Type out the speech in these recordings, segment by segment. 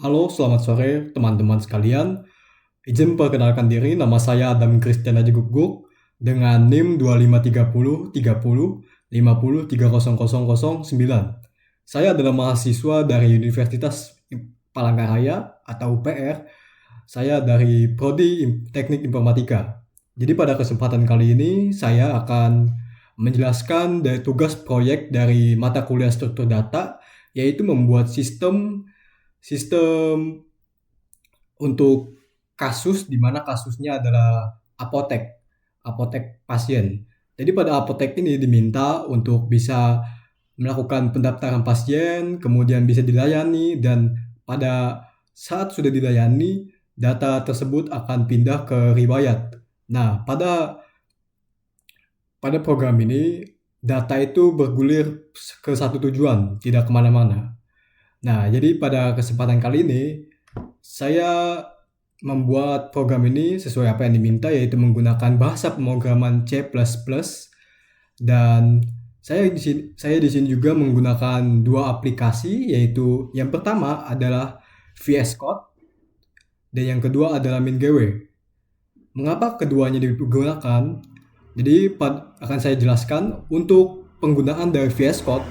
Halo, selamat sore teman-teman sekalian. Izin perkenalkan diri, nama saya Adam Christian Aji Guguk dengan NIM 253030503009. Saya adalah mahasiswa dari Universitas Palangkaraya atau UPR. Saya dari Prodi Teknik Informatika. Jadi pada kesempatan kali ini saya akan menjelaskan dari tugas proyek dari mata kuliah struktur data, yaitu membuat sistem sistem untuk kasus di mana kasusnya adalah apotek pasien. Jadi pada apotek ini diminta untuk bisa melakukan pendaftaran pasien, kemudian bisa dilayani, dan pada saat sudah dilayani, data tersebut akan pindah ke riwayat. Nah, pada program ini, data itu bergulir ke satu tujuan, tidak kemana-mana. Nah, jadi pada kesempatan kali ini, saya membuat program ini sesuai apa yang diminta, yaitu menggunakan bahasa pemrograman C++, dan saya di sini juga menggunakan dua aplikasi, yaitu yang pertama adalah VS Code dan yang kedua adalah MinGW. Mengapa keduanya digunakan? Jadi akan saya jelaskan. Untuk penggunaan dari VS Code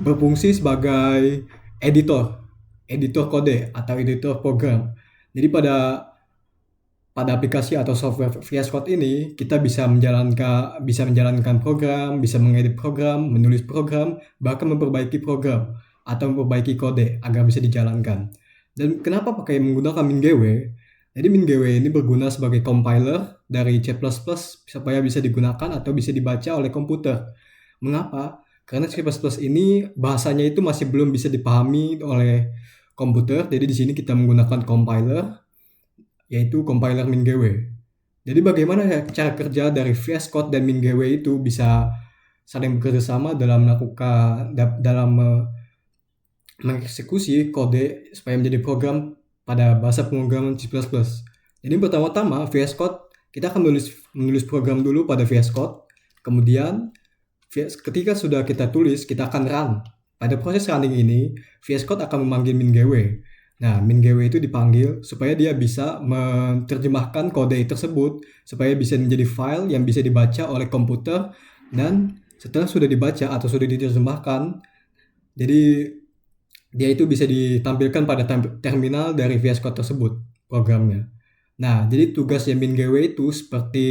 berfungsi sebagai editor, editor kode atau editor program. Jadi pada aplikasi atau software VS Code ini kita bisa menjalankan program, bisa mengedit program, menulis program, bahkan memperbaiki program atau memperbaiki kode agar bisa dijalankan. Dan kenapa pakai menggunakan MinGW? Jadi MinGW ini berguna sebagai compiler dari C++ supaya bisa digunakan atau bisa dibaca oleh komputer. Mengapa? Karena C++ ini bahasanya itu masih belum bisa dipahami oleh komputer. Jadi di sini kita menggunakan compiler, yaitu compiler MinGW. Jadi bagaimana cara kerja dari VS Code dan MinGW itu bisa saling bekerja sama dalam mengeksekusi kode supaya menjadi program pada bahasa pemrograman C++. Jadi pertama-tama VS Code kita akan menulis program dulu pada VS Code. Kemudian ketika sudah kita tulis, kita akan run. Pada proses running ini, VS Code akan memanggil MinGW. Nah, MinGW itu dipanggil supaya dia bisa menerjemahkan kode tersebut supaya bisa menjadi file yang bisa dibaca oleh komputer, dan setelah sudah dibaca atau sudah diterjemahkan, jadi dia itu bisa ditampilkan pada terminal dari VS Code tersebut, programnya. Nah, jadi tugasnya MinGW itu seperti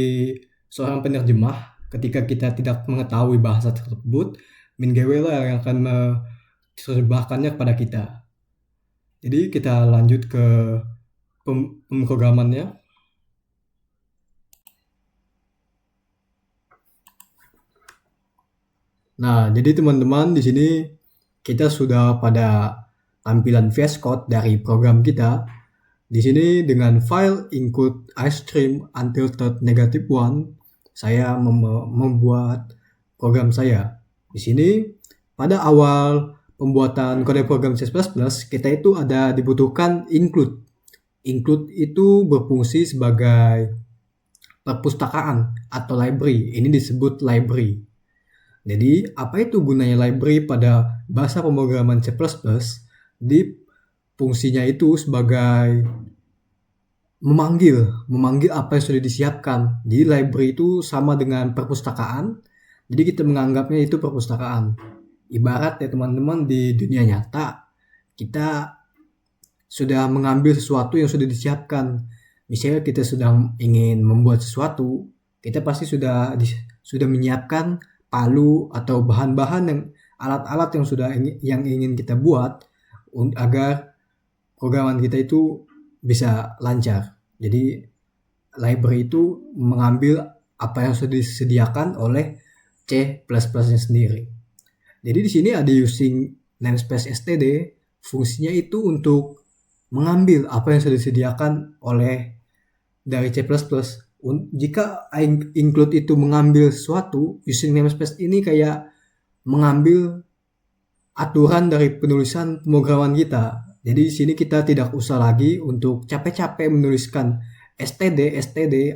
seorang penerjemah. Ketika kita tidak mengetahui bahasa tersebut, MinGW lah yang akan menerjemahkannya kepada kita. Jadi kita lanjut ke pemrogramannya. Nah, jadi teman-teman, di sini kita sudah pada tampilan VS Code dari program kita. Di sini dengan file include iStream until third negative one, saya membuat program saya. Di sini pada awal pembuatan kode program C++, kita itu dibutuhkan include. Include itu berfungsi sebagai perpustakaan atau library. Ini disebut library. Jadi, apa itu gunanya library pada bahasa pemrograman C++? Di fungsinya itu sebagai memanggil apa yang sudah disiapkan. Jadi library itu sama dengan perpustakaan. Jadi kita menganggapnya itu perpustakaan. Ibarat ya teman-teman, di dunia nyata kita sudah mengambil sesuatu yang sudah disiapkan. Misalnya kita sedang ingin membuat sesuatu, kita pasti sudah menyiapkan palu atau bahan-bahan yang alat-alat yang ingin kita buat agar programan kita itu bisa lancar. Jadi library itu mengambil apa yang sudah disediakan oleh C++-nya sendiri. Jadi di sini ada using namespace std, fungsinya itu untuk mengambil apa yang sudah disediakan oleh dari C++. Jika include itu mengambil sesuatu, using namespace ini kayak mengambil aturan dari penulisan pemrograman kita. Jadi di sini kita tidak usah lagi untuk capek-capek menuliskan std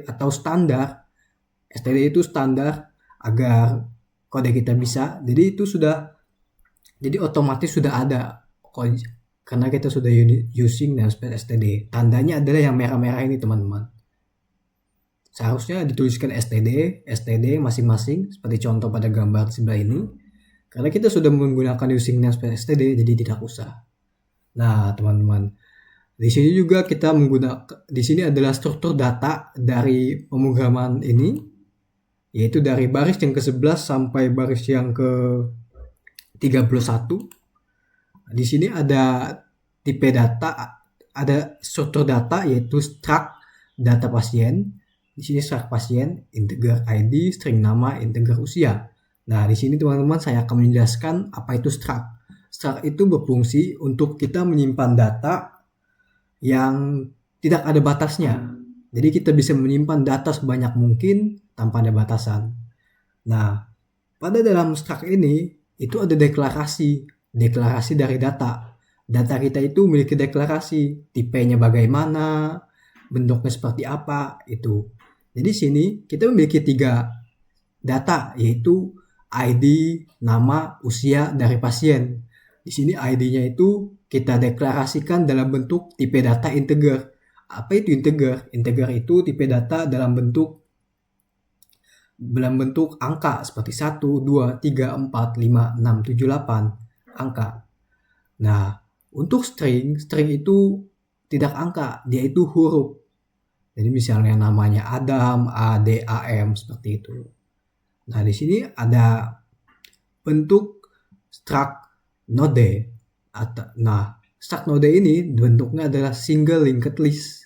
atau standar. std itu standar agar kode kita bisa. Jadi itu jadi otomatis sudah ada karena kita sudah using namespace std. Tandanya adalah yang merah-merah ini teman-teman. Seharusnya dituliskan std masing-masing seperti contoh pada gambar sebelah ini. Karena kita sudah menggunakan using namespace std, jadi tidak usah. Nah, teman-teman, di sini juga kita menggunakan, di sini adalah struktur data dari pemrograman ini, yaitu dari baris yang ke-11 sampai baris yang ke-31. Di sini ada tipe data, ada struktur data yaitu struct data pasien. Di sini struct pasien, integer ID, string nama, integer usia. Nah, di sini teman-teman saya akan menjelaskan apa itu struct. Struct itu berfungsi untuk kita menyimpan data yang tidak ada batasnya. Jadi kita bisa menyimpan data sebanyak mungkin tanpa ada batasan. Nah, pada dalam struct ini itu ada deklarasi dari data. Data kita itu memiliki deklarasi, tipenya bagaimana, bentuknya seperti apa, itu. Jadi sini kita memiliki 3 data, yaitu ID, nama, usia dari pasien. Di sini ID-nya itu kita deklarasikan dalam bentuk tipe data integer. Apa itu integer? Integer itu tipe data dalam bentuk angka seperti 1, 2, 3, 4, 5, 6, 7, 8 angka. Nah, untuk string itu tidak angka, dia itu huruf. Jadi misalnya namanya Adam, A, D, A, M, seperti itu. Nah, di sini ada bentuk struct node. Nah, struct node ini bentuknya adalah single linked list.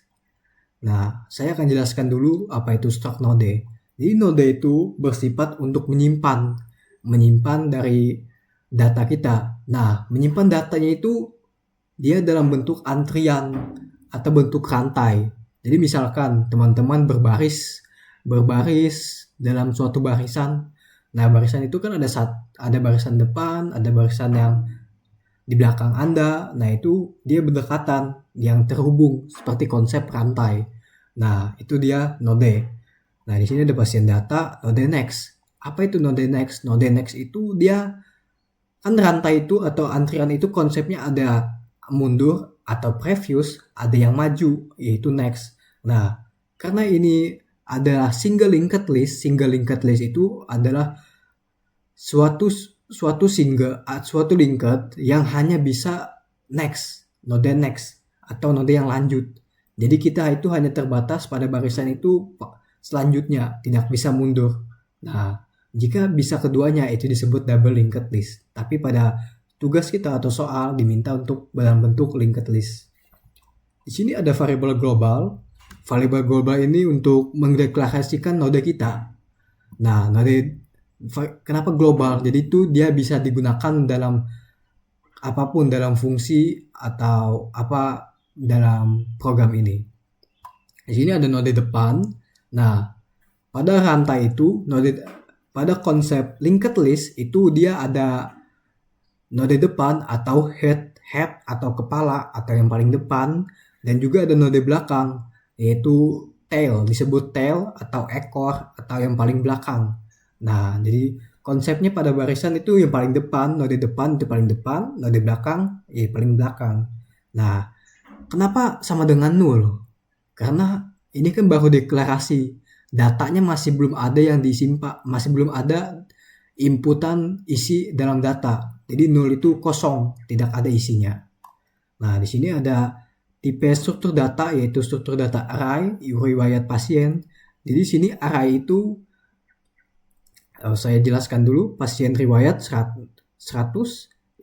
Nah, saya akan jelaskan dulu apa itu struct node. Jadi node itu bersifat untuk menyimpan dari data kita. Nah, menyimpan datanya itu dia dalam bentuk antrian atau bentuk rantai. Jadi misalkan teman-teman berbaris dalam suatu barisan. Nah, barisan itu kan ada barisan depan, ada barisan yang di belakang Anda. Nah, itu dia berdekatan yang terhubung seperti konsep rantai. Nah, itu dia node. Nah, di sini ada pasien data, node next. Apa itu node next? Node next itu dia kan rantai itu atau antrian itu konsepnya ada mundur atau previous, ada yang maju, yaitu next. Nah, karena ini adalah single linked list itu adalah suatu linked yang hanya bisa node next atau node yang lanjut. Jadi kita itu hanya terbatas pada barisan itu selanjutnya, tidak bisa mundur. Nah, jika bisa keduanya itu disebut double linked list. Tapi pada tugas kita atau soal diminta untuk dalam bentuk linked list. Di sini ada variabel global. Variabel global ini untuk mendeklarasikan node kita. Nah, kenapa global? Jadi itu dia bisa digunakan dalam apapun, dalam fungsi atau apa dalam program ini. Di sini ada node depan. Nah, pada rantai itu pada konsep linked list itu dia ada node depan atau head atau kepala atau yang paling depan, dan juga ada node belakang yaitu tail, disebut tail atau ekor atau yang paling belakang. Nah, jadi konsepnya pada barisan itu yang paling depan, node depan itu paling depan, node belakang paling belakang. Nah, kenapa sama dengan 0? Karena ini kan baru deklarasi, datanya masih belum ada yang disimpan, masih belum ada inputan isi dalam data. Jadi 0 itu kosong, tidak ada isinya. Nah, di sini ada tipe struktur data, yaitu struktur data array, riwayat pasien. Jadi di sini array itu saya jelaskan dulu, pasien riwayat 100,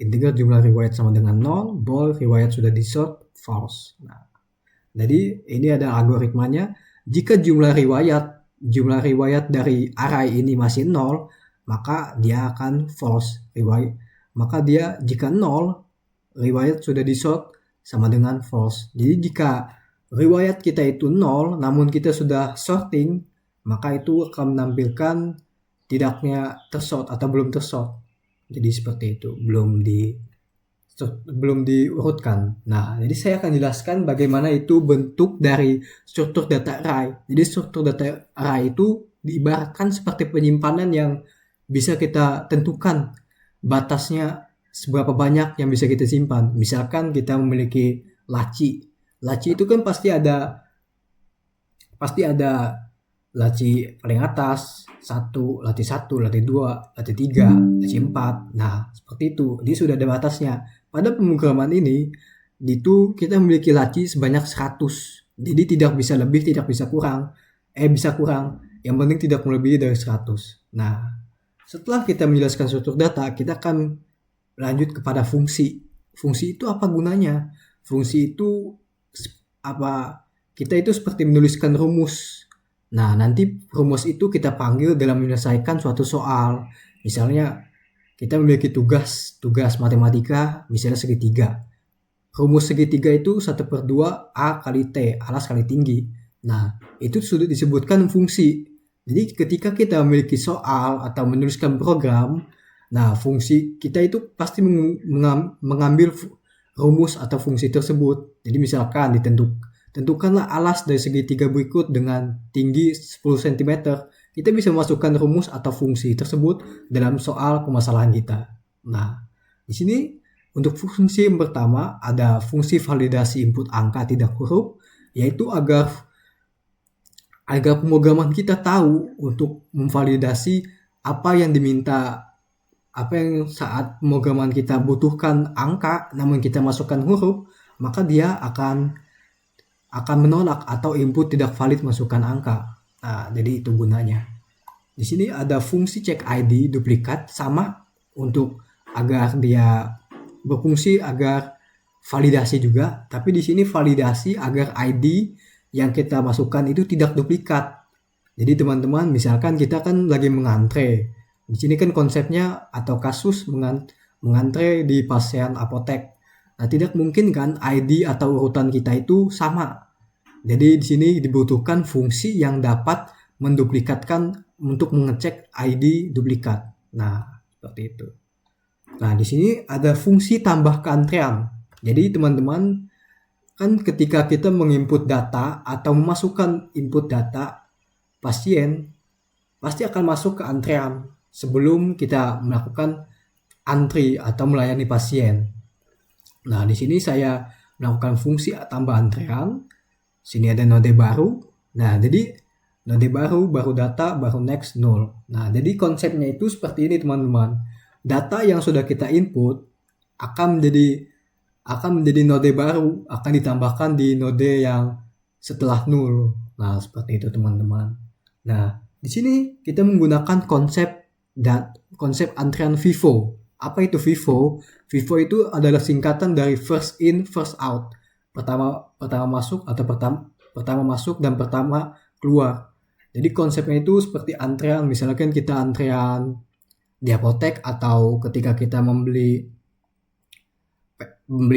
integer jumlah riwayat sama dengan 0, bool riwayat sudah di sort, false. Nah, jadi ini ada algoritmanya. Jika jumlah riwayat dari array ini masih 0, maka dia akan false riwayat. Maka dia jika 0, riwayat sudah di sort sama dengan false. Jadi jika riwayat kita itu 0, namun kita sudah sorting, maka itu akan menampilkan tidaknya tersort atau belum tersort. Jadi seperti itu, belum diurutkan. Nah, jadi saya akan jelaskan bagaimana itu bentuk dari struktur data array. Jadi struktur data array itu diibaratkan seperti penyimpanan yang bisa kita tentukan batasnya seberapa banyak yang bisa kita simpan. Misalkan kita memiliki laci. Laci itu kan pasti ada laci paling atas, laci 1, laci 2, laci 3, laci 4. Nah, seperti itu. Jadi sudah ada batasnya. Pada pemrograman ini, itu kita memiliki laci sebanyak 100. Jadi tidak bisa lebih, tidak bisa kurang. Bisa kurang. Yang penting tidak melebihi dari 100. Nah, setelah kita menjelaskan struktur data, kita akan lanjut kepada fungsi. Fungsi itu apa gunanya? Fungsi itu apa? Kita itu seperti menuliskan rumus. Nah, nanti rumus itu kita panggil dalam menyelesaikan suatu soal. Misalnya kita memiliki tugas matematika, misalnya segitiga. Rumus segitiga itu 1/2 A kali T, alas kali tinggi. Nah, itu sudah disebutkan fungsi. Jadi ketika kita memiliki soal atau menuliskan program, nah fungsi kita itu pasti mengambil rumus atau fungsi tersebut. Jadi misalkan tentukanlah alas dari segitiga berikut dengan tinggi 10 cm. Kita bisa memasukkan rumus atau fungsi tersebut dalam soal permasalahan kita. Nah, di sini untuk fungsi yang pertama ada fungsi validasi input angka tidak huruf, yaitu agar pemrograman kita tahu untuk memvalidasi apa yang diminta, apa yang saat pemrograman kita butuhkan angka namun kita masukkan huruf, maka dia akan menolak atau input tidak valid masukkan angka. Nah, jadi itu gunanya. Di sini ada fungsi check ID duplikat sama untuk agar dia berfungsi agar validasi juga, tapi di sini validasi agar ID yang kita masukkan itu tidak duplikat. Jadi teman-teman, misalkan kita kan lagi mengantre. Di sini kan konsepnya atau kasus mengantre di pasien apotek. Nah, tidak mungkin kan ID atau urutan kita itu sama. Jadi di sini dibutuhkan fungsi yang dapat menduplikatkan untuk mengecek ID duplikat. Nah, seperti itu. Nah, di sini ada fungsi tambah keantrean. Jadi teman-teman, kan ketika kita menginput data atau memasukkan input data pasien, pasti akan masuk ke antrean sebelum kita melakukan antri atau melayani pasien. Nah, di sini saya melakukan fungsi tambah antrean. Sini ada node baru. Nah, jadi node baru data, baru next, null. Nah, jadi konsepnya itu seperti ini teman-teman. Data yang sudah kita input akan menjadi node baru, akan ditambahkan di node yang setelah null. Nah, seperti itu teman-teman. Nah, di sini kita menggunakan konsep antrean FIFO. Apa itu FIFO? FIFO itu adalah singkatan dari first in, first out. Pertama masuk atau pertama masuk dan pertama keluar. Jadi konsepnya itu seperti antrean. Misalkan kita antrean di apotek atau ketika kita membeli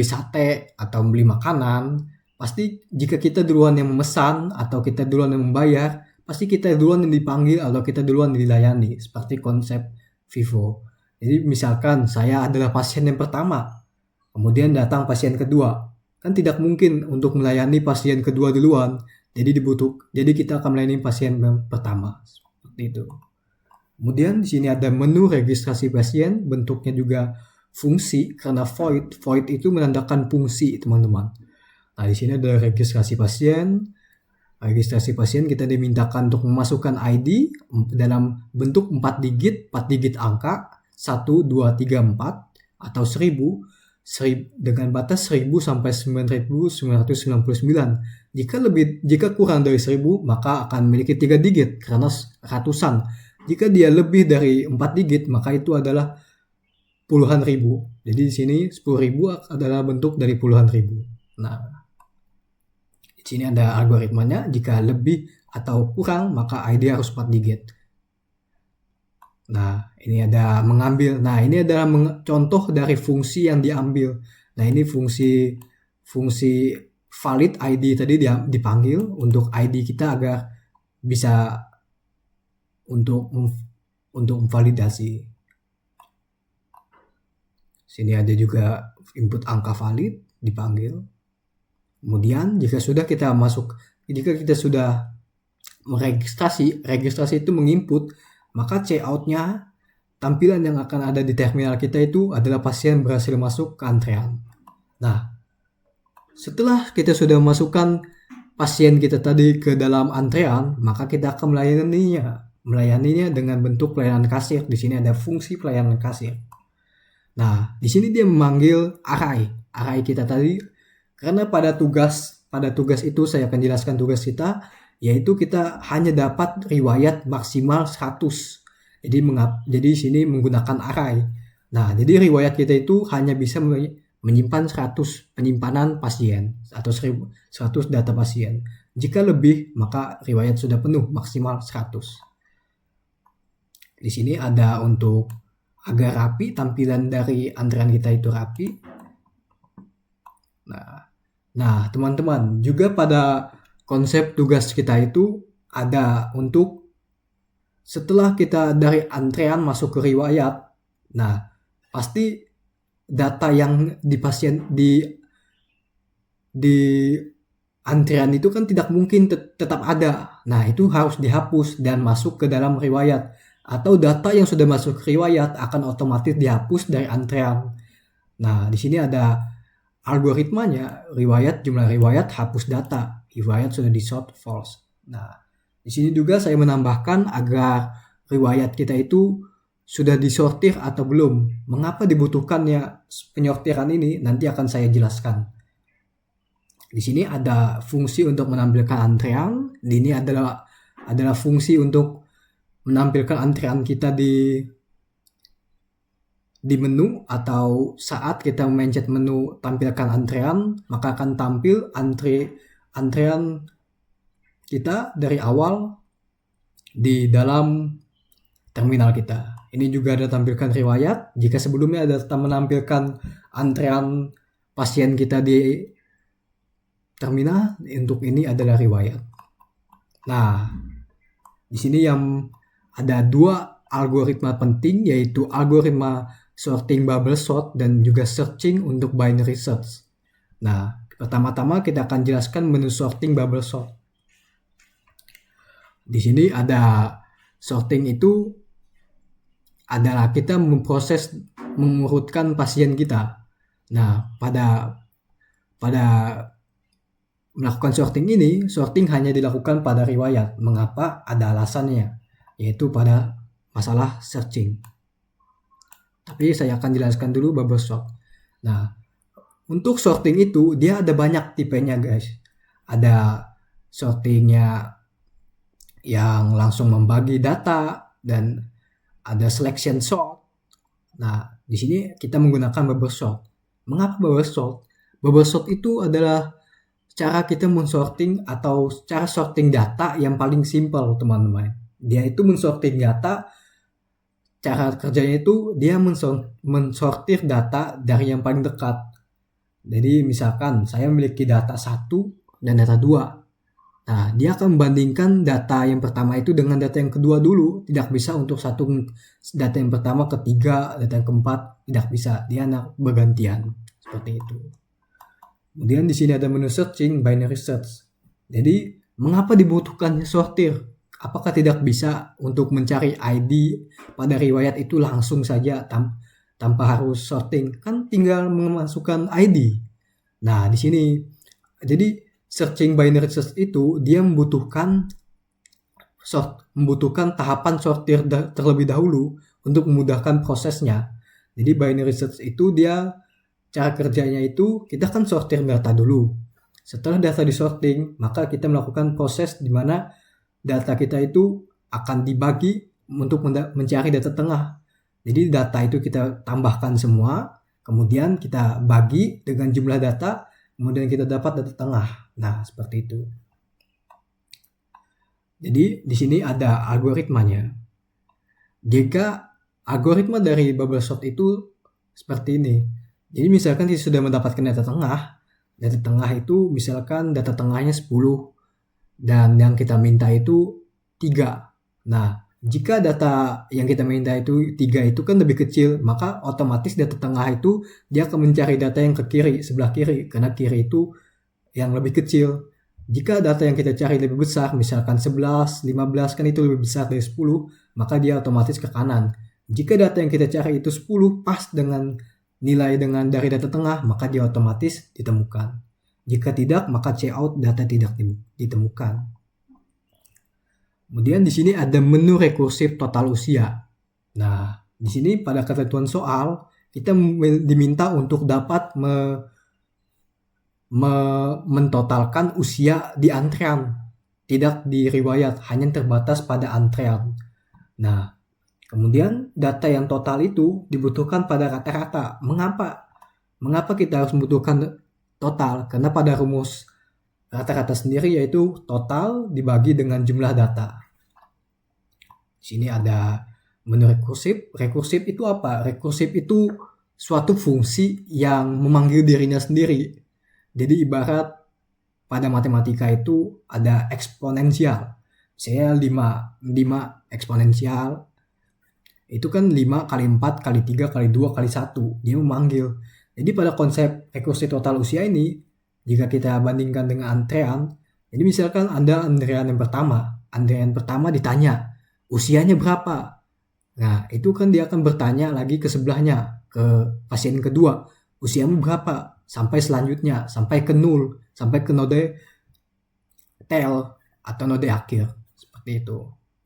sate atau membeli makanan, pasti jika kita duluan yang memesan atau kita duluan yang membayar, pasti kita duluan yang dipanggil atau kita duluan yang dilayani, seperti konsep FIFO. Jadi misalkan saya adalah pasien yang pertama, kemudian datang pasien kedua, kan tidak mungkin untuk melayani pasien kedua duluan, jadi kita akan melayani pasien yang pertama, seperti itu. Kemudian di sini ada menu registrasi pasien, bentuknya juga fungsi karena void itu menandakan fungsi teman-teman. Nah, di sini ada registrasi pasien. Registrasi pasien kita dimintakan untuk memasukkan ID dalam bentuk 4 digit Angka 1, 2, 3, 4 atau 1000 dengan batas 1000 sampai 9999. Jika kurang dari 1000 maka akan memiliki 3 digit karena ratusan. Jika dia lebih dari 4 digit maka itu adalah puluhan ribu. Jadi di sini 10.000 adalah bentuk dari puluhan ribu. Nah, di sini ada algoritmanya. Jika lebih atau kurang maka ID harus 4 digit. Nah, ini ada mengambil. Nah, ini adalah contoh dari fungsi yang diambil. Nah, ini fungsi valid ID tadi dipanggil untuk ID kita agar bisa untuk memvalidasi. Sini ada juga input angka valid dipanggil. Kemudian jika kita sudah meregistrasi, registrasi itu menginput, maka coutnya tampilan yang akan ada di terminal kita itu adalah pasien berhasil masuk ke antrean. Nah, setelah kita sudah memasukkan pasien kita tadi ke dalam antrean, maka kita akan melayaninya dengan bentuk pelayanan kasir. Di sini ada fungsi pelayanan kasir. Nah, di sini dia memanggil array kita tadi, karena pada tugas itu saya akan jelaskan tugas kita, yaitu kita hanya dapat riwayat maksimal 100. Jadi di sini menggunakan array. Nah, jadi riwayat kita itu hanya bisa menyimpan 100 penyimpanan pasien atau 100 data pasien. Jika lebih, maka riwayat sudah penuh, maksimal 100. Di sini ada untuk agar rapi, tampilan dari antrean kita itu rapi. Nah, teman-teman, juga pada konsep tugas kita itu ada untuk setelah kita dari antrean masuk ke riwayat. Nah, pasti data yang di pasien di antrean itu kan tidak mungkin tetap ada. Nah, itu harus dihapus dan masuk ke dalam riwayat. Atau data yang sudah masuk ke riwayat akan otomatis dihapus dari antrean. Nah, di sini ada algoritmanya, jumlah riwayat, hapus data. Riwayat sudah di sort false. Nah, di sini juga saya menambahkan agar riwayat kita itu sudah disortir atau belum. Mengapa dibutuhkannya penyortiran ini? Nanti akan saya jelaskan. Di sini ada fungsi untuk menampilkan antrean. Ini adalah fungsi untuk menampilkan antrean kita di menu, atau saat kita mencet menu tampilkan antrean, maka akan tampil antrean kita dari awal di dalam terminal kita. Ini juga ada tampilkan riwayat. Jika sebelumnya ada menampilkan antrean pasien kita di terminal, untuk ini adalah riwayat. Nah, di sini yang ada 2 algoritma penting, yaitu algoritma sorting bubble sort dan juga searching untuk binary search. Nah, pertama-tama kita akan jelaskan menu sorting bubble sort. Di sini ada sorting itu adalah kita mengurutkan pasien kita. Nah, pada melakukan sorting ini, sorting hanya dilakukan pada riwayat. Mengapa? Ada alasannya, yaitu pada masalah searching. Tapi saya akan jelaskan dulu bubble sort. Nah, untuk sorting itu dia ada banyak tipenya, guys. Ada sortingnya yang langsung membagi data dan ada selection sort. Nah, di sini kita menggunakan bubble sort. Mengapa bubble sort? Bubble sort itu adalah cara kita mensorting atau cara sorting data yang paling simpel, teman-teman. Dia itu mensorting data, cara kerjanya itu dia mensortir data dari yang paling dekat. Jadi misalkan saya memiliki data 1 dan data 2. Nah, dia akan membandingkan data yang pertama itu dengan data yang kedua dulu. Tidak bisa untuk satu data yang pertama ketiga, data yang keempat, tidak bisa. Dia bergantian. Seperti itu. Kemudian di sini ada menu searching, binary search. Jadi, mengapa dibutuhkan sortir? Apakah tidak bisa untuk mencari ID pada riwayat itu langsung saja tanpa harus sorting? Kan tinggal memasukkan ID. Nah, di sini jadi searching binary search itu dia membutuhkan tahapan sortir terlebih dahulu untuk memudahkan prosesnya. Jadi binary search itu dia cara kerjanya itu kita kan sortir data dulu. Setelah data disorting, maka kita melakukan proses di mana data kita itu akan dibagi untuk mencari data tengah. Jadi data itu kita tambahkan semua, kemudian kita bagi dengan jumlah data, kemudian kita dapat data tengah. Nah, seperti itu. Jadi di sini ada algoritmanya. Jika algoritma dari bubble sort itu seperti ini. Jadi misalkan kita sudah mendapatkan data tengah itu misalkan data tengahnya 10 dan yang kita minta itu 3. Nah, jika data yang kita minta itu 3 itu kan lebih kecil, maka otomatis data tengah itu dia akan mencari data yang ke kiri, sebelah kiri, karena kiri itu yang lebih kecil. Jika data yang kita cari lebih besar, misalkan 11, 15 kan itu lebih besar dari 10, maka dia otomatis ke kanan. Jika data yang kita cari itu 10 pas dengan nilai dengan dari data tengah, maka dia otomatis ditemukan. Jika tidak, maka cout data tidak ditemukan. Kemudian di sini ada menu rekursif total usia. Nah, di sini pada ketentuan soal kita diminta untuk dapat mentotalkan usia di antrean, tidak di riwayat, hanya terbatas pada antrean. Nah, kemudian data yang total itu dibutuhkan pada rata-rata. Mengapa kita harus membutuhkan total? Karena pada rumus rata-rata sendiri yaitu total dibagi dengan jumlah data. Di sini ada menu rekursif. Rekursif itu apa? Rekursif itu suatu fungsi yang memanggil dirinya sendiri. Jadi ibarat pada matematika itu ada eksponensial. Saya 5 eksponensial. Itu kan 5 kali 4 kali 3 kali 2 kali 1. Dia memanggil. Jadi pada konsep rekursif total usia ini, jika kita bandingkan dengan antrean, jadi misalkan ada antrean yang pertama. Antrean pertama ditanya, usianya berapa? Nah, itu kan dia akan bertanya lagi ke sebelahnya, ke pasien kedua, usiamu berapa? Sampai selanjutnya, sampai ke 0, sampai ke node tail atau node akhir. Seperti itu.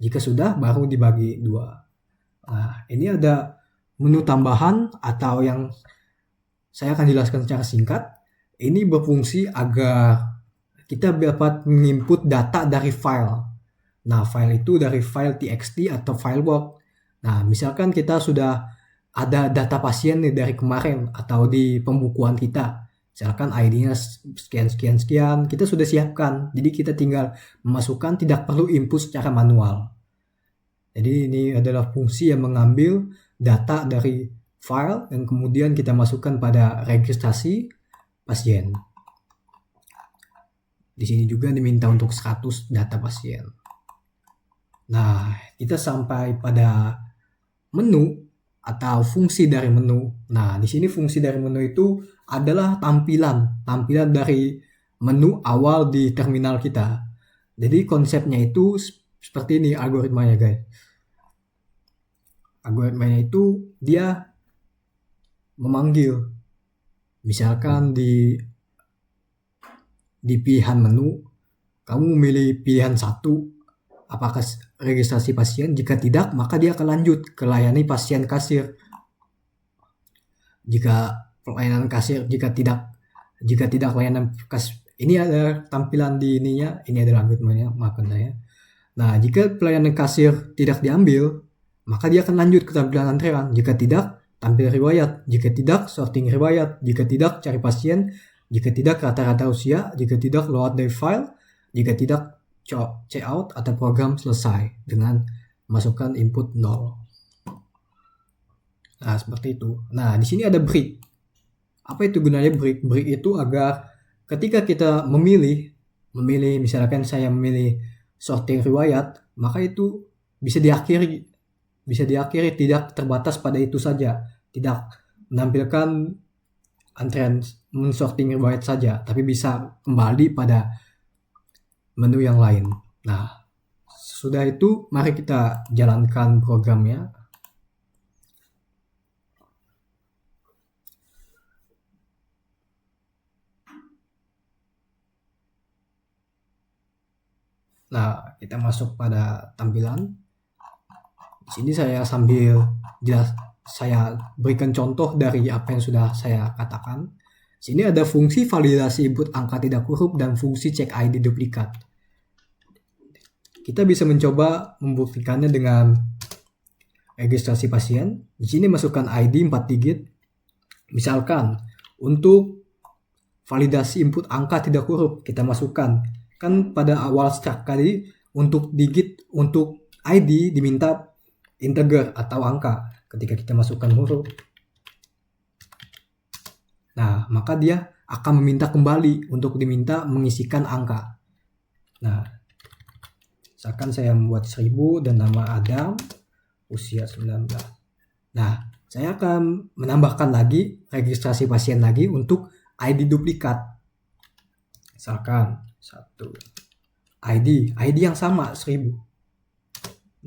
Jika sudah, baru dibagi 2. Nah, ini ada menu tambahan atau yang saya akan jelaskan secara singkat. Ini berfungsi agar kita dapat menginput data dari file. Nah, file itu dari file txt atau file Word. Nah, misalkan kita sudah ada data pasien nih dari kemarin atau di pembukuan kita. Misalkan ID-nya sekian, kita sudah siapkan. Jadi kita tinggal memasukkan, tidak perlu input secara manual. Jadi ini adalah fungsi yang mengambil data dari file dan kemudian kita masukkan pada registrasi pasien. Di sini juga diminta untuk status data pasien. Nah, kita sampai pada menu atau fungsi dari menu. Nah, di sini fungsi dari menu itu adalah tampilan dari menu awal di terminal kita. Jadi konsepnya itu seperti ini algoritmanya, guys. Algoritmanya itu dia memanggil, misalkan di pilihan menu, kamu memilih pilihan 1, apakah registrasi pasien? Jika tidak, maka dia akan lanjut ke layani pasien kasir. Jika pelayanan kasir, jika tidak layanan kasir, ini ada tampilan di ininya, ini adalah algoritmanya, maafkan saya. Nah, jika pelayanan kasir tidak diambil, maka dia akan lanjut ke tampilan antrean. Jika tidak, tampil riwayat. Jika tidak, sorting riwayat. Jika tidak, cari pasien. Jika tidak, rata-rata usia. Jika tidak, load dari file. Jika tidak, checkout atau program selesai dengan masukkan input 0. Nah, seperti itu. Nah, di sini ada break. Apa itu gunanya break? Break itu agar ketika kita memilih misalkan saya memilih sorting riwayat, maka itu bisa diakhiri, tidak terbatas pada itu saja, tidak menampilkan antrean mensorting riwayat saja, tapi bisa kembali pada menu yang lain. Nah, sudah itu mari kita jalankan programnya. Nah, kita masuk pada tampilan. Di sini saya sambil saya berikan contoh dari apa yang sudah saya katakan. Di sini ada fungsi validasi input angka tidak huruf dan fungsi cek ID duplikat. Kita bisa mencoba membuktikannya dengan registrasi pasien. Di sini masukkan ID 4 digit. Misalkan untuk validasi input angka tidak huruf, kita masukkan. Kan pada awal struct tadi untuk digit, untuk ID diminta integer atau angka. Ketika kita masukkan huruf, nah maka dia akan meminta kembali untuk diminta mengisikan angka. Nah, misalkan saya membuat 1000 dan nama Adam, usia 19. Nah, saya akan menambahkan lagi registrasi pasien lagi untuk ID duplikat. Misalkan 1 ID yang sama 1000.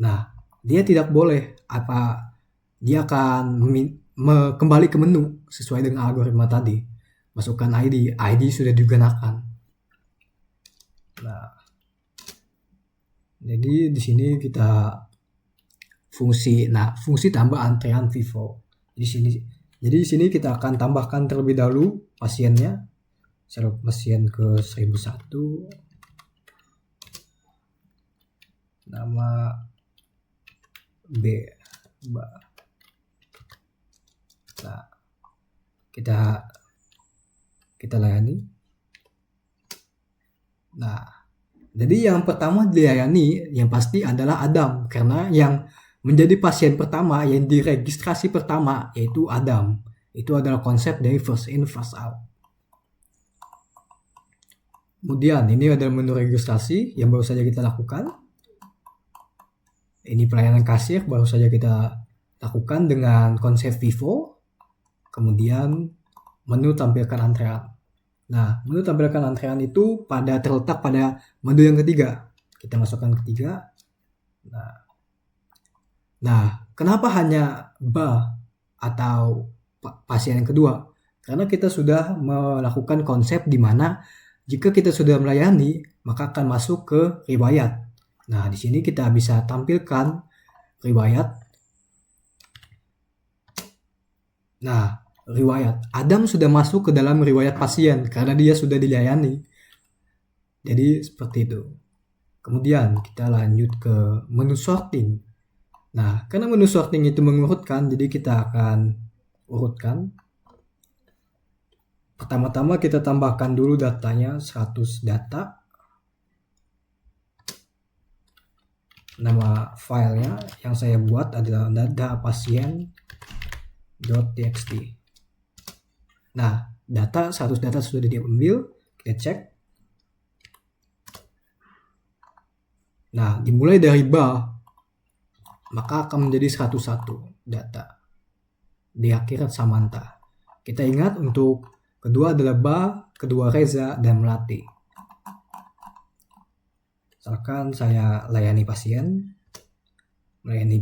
Nah, dia tidak boleh dia akan kembali ke menu sesuai dengan algoritma tadi. Masukkan ID sudah digunakan. Nah, jadi di sini kita fungsi tambah antrean Vivo. Jadi di sini kita akan tambahkan terlebih dahulu pasiennya. Serok pasien ke 1001. Nama B. Nah, kita layani. Nah, jadi yang pertama dilayani yang pasti adalah Adam, karena yang menjadi pasien pertama yang diregistrasi pertama yaitu Adam. Itu adalah konsep dari first in first out. Kemudian ini adalah menu registrasi yang baru saja kita lakukan. Ini pelayanan kasir baru saja kita lakukan dengan konsep Vivo. Kemudian menu tampilkan antrean. Nah, menu tampilkan antrean itu terletak pada menu yang ketiga. Kita masukkan ketiga. Nah, kenapa hanya atau pasien yang kedua? Karena kita sudah melakukan konsep di mana jika kita sudah melayani, maka akan masuk ke riwayat. Nah, di sini kita bisa tampilkan riwayat. Nah, riwayat. Adam sudah masuk ke dalam riwayat pasien karena dia sudah dilayani. Jadi seperti itu. Kemudian kita lanjut ke menu sorting. Nah, karena menu sorting itu mengurutkan, jadi kita akan urutkan. Pertama-tama kita tambahkan dulu datanya 100 data. Nama filenya yang saya buat adalah data pasien.txt. Nah, 100 data sudah diambil, kita cek. Nah, dimulai dari maka akan menjadi 101 data. Di akhirat Samantha. Kita ingat untuk kedua adalah kedua Reza dan Melati. Misalkan saya layani pasien, melayani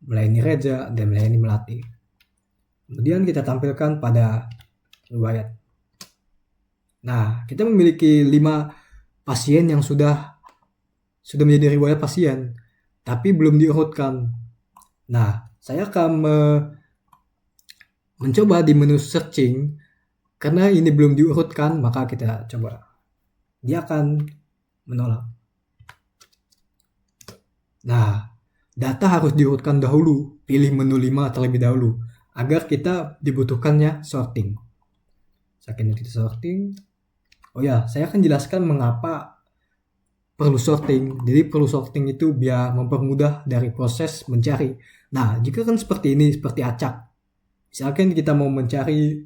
melayani Reza, dan melayani Melati. Kemudian kita tampilkan pada riwayat. Nah, kita memiliki 5 pasien yang sudah menjadi riwayat pasien, tapi belum diurutkan. Nah, saya akan mencoba di menu searching, karena ini belum diurutkan, maka kita coba. Dia akan menolak. Nah, data harus diurutkan dahulu, pilih menu 5 terlebih dahulu, agar kita dibutuhkannya sorting. Sekarang kita sorting. Oh ya, saya akan jelaskan mengapa perlu sorting. Jadi perlu sorting itu biar mempermudah dari proses mencari. Nah, jika kan seperti ini, seperti acak. Misalkan kita mau mencari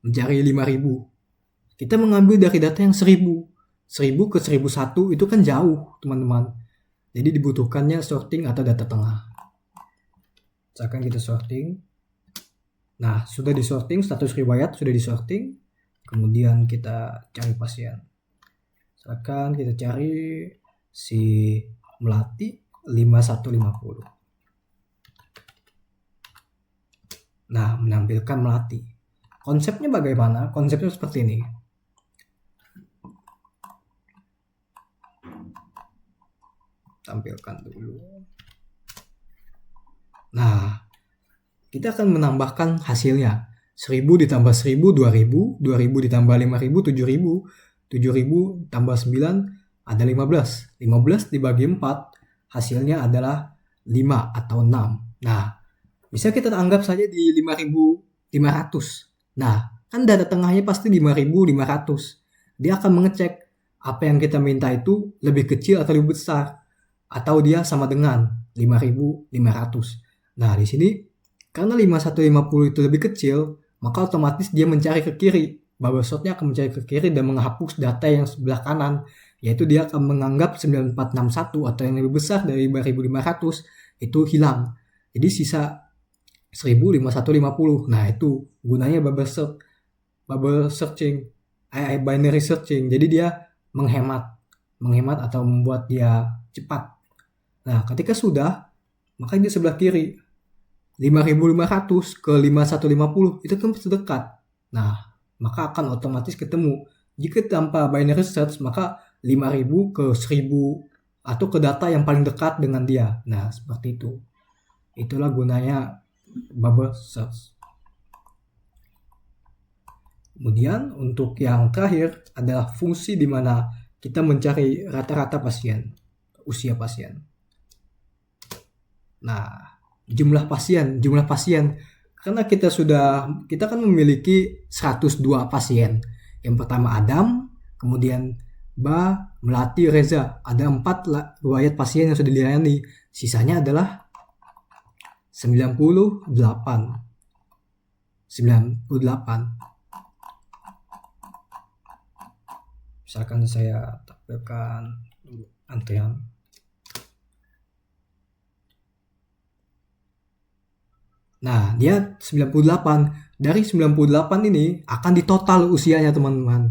5.000. Kita mengambil dari data yang 1.000. 1.000 ke 1.001 itu kan jauh, teman-teman. Jadi dibutuhkannya sorting atau data tengah. Misalkan kita sorting. Nah, sudah disorting, status riwayat sudah disorting. Kemudian kita cari pasien. Misalkan kita cari si Melati 5150. Nah, menampilkan Melati. Konsepnya bagaimana? Konsepnya seperti ini. Tampilkan dulu. Nah, kita akan menambahkan hasilnya. 1.000 ditambah 1.000, 2.000, 2.000 ditambah 5.000, 7.000, 7.000 tambah 9 ada 15. 15 dibagi 4 hasilnya adalah 5 atau 6. Nah, bisa kita anggap saja di 5.500. Nah, kan data tengahnya pasti 5.500. Dia akan mengecek apa yang kita minta itu lebih kecil atau lebih besar, atau dia sama dengan 5.500. Nah, di sini karena 5150 itu lebih kecil, maka otomatis dia mencari ke kiri. Bubble sortnya akan mencari ke kiri dan menghapus data yang sebelah kanan, yaitu dia akan menganggap 9461 atau yang lebih besar dari 5.500 itu hilang. Jadi sisa 1.5150. Nah, itu gunanya bubble searching, binary searching. Jadi dia menghemat atau membuat dia cepat. Nah, ketika sudah, maka di sebelah kiri 5.500 ke 5.150 itu kan terdekat. Nah, maka akan otomatis ketemu. Jika tanpa binary search, maka 5.000 ke 1.000 atau ke data yang paling dekat dengan dia. Nah, seperti itu. Itulah gunanya bubble search. Kemudian untuk yang terakhir adalah fungsi di mana kita mencari rata-rata pasien, usia pasien. Nah, jumlah pasien karena kita kan memiliki 102 pasien. Yang pertama Adam, kemudian Ba, Melati, Reza. Ada 4 riwayat pasien yang sudah dilayani. Sisanya adalah 98. Misalkan saya tampilkan antrian. Nah, dia 98. Dari 98 ini akan ditotal usianya, teman-teman.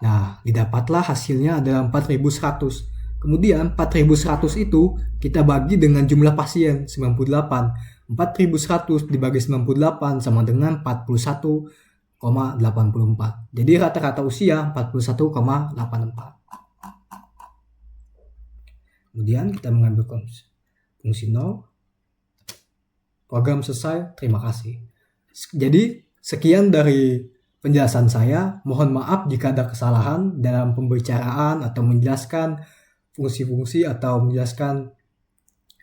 Nah, didapatlah hasilnya adalah 4.100. Kemudian 4.100 itu kita bagi dengan jumlah pasien 98. 4.100 dibagi 98 sama dengan 41,84. Jadi rata-rata usia 41,84. Kemudian kita mengambil fungsi 0. Program selesai, terima kasih. Jadi sekian dari penjelasan saya. Mohon maaf jika ada kesalahan dalam pembicaraan atau menjelaskan fungsi-fungsi atau menjelaskan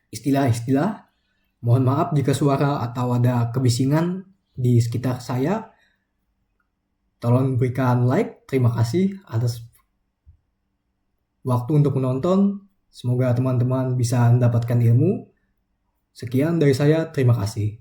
istilah-istilah. Mohon maaf jika suara atau ada kebisingan di sekitar saya. Tolong berikan like. Terima kasih atas waktu untuk menonton. Semoga teman-teman bisa mendapatkan ilmu. Sekian dari saya, terima kasih.